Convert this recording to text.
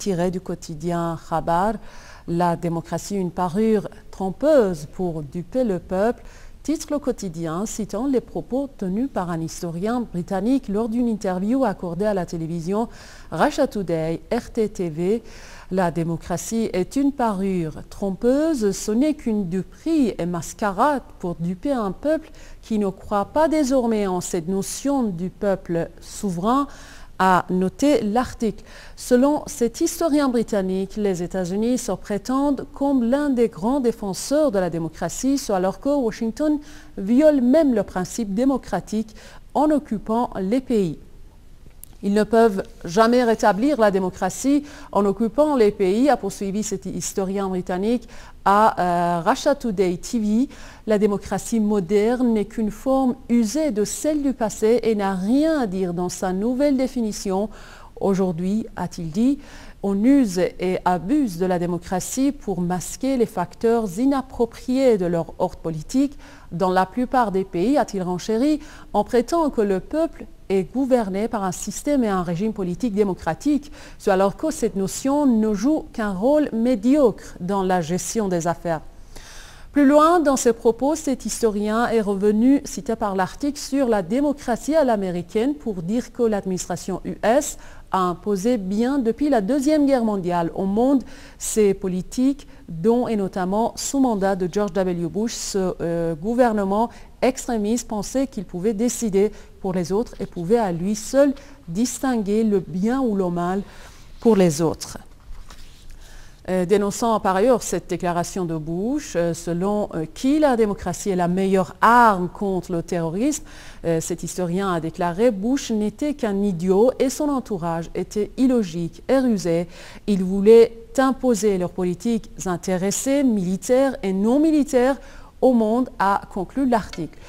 tiré du quotidien Khabar. La démocratie, une parure trompeuse pour duper le peuple, titre le quotidien citant les propos tenus par un historien britannique lors d'une interview accordée à la télévision Russia Today, RTTV. La démocratie est une parure trompeuse, ce n'est qu'une duperie et mascarade pour duper un peuple qui ne croit pas désormais en cette notion du peuple souverain, a noté l'article. Selon cet historien britannique, les États-Unis se prétendent comme l'un des grands défenseurs de la démocratie, alors que Washington viole même le principe démocratique en occupant les pays. Ils ne peuvent jamais rétablir la démocratie en occupant les pays, a poursuivi cet historien britannique à Russia Today TV. La démocratie moderne n'est qu'une forme usée de celle du passé et n'a rien à dire dans sa nouvelle définition. Aujourd'hui, a-t-il dit, on use et abuse de la démocratie pour masquer les facteurs inappropriés de leur ordre politique. Dans la plupart des pays, a-t-il renchéri, on prétend que le peuple est gouverné par un système et un régime politique démocratique, alors que cette notion ne joue qu'un rôle médiocre dans la gestion des affaires. Plus loin dans ses propos, cet historien est revenu, cité par l'article, sur la démocratie à l'américaine pour dire que l'administration US a imposé bien depuis la Deuxième Guerre mondiale au monde ses politiques, dont et notamment sous mandat de George W. Bush, ce gouvernement extrémiste pensait qu'il pouvait décider pour les autres et pouvait à lui seul distinguer le bien ou le mal pour les autres. Dénonçant par ailleurs cette déclaration de Bush, selon qui la démocratie est la meilleure arme contre le terrorisme, cet historien a déclaré « Bush n'était qu'un idiot et son entourage était illogique et rusé. Ils voulaient imposer leurs politiques intéressées, militaires et non militaires au monde », a conclu l'article.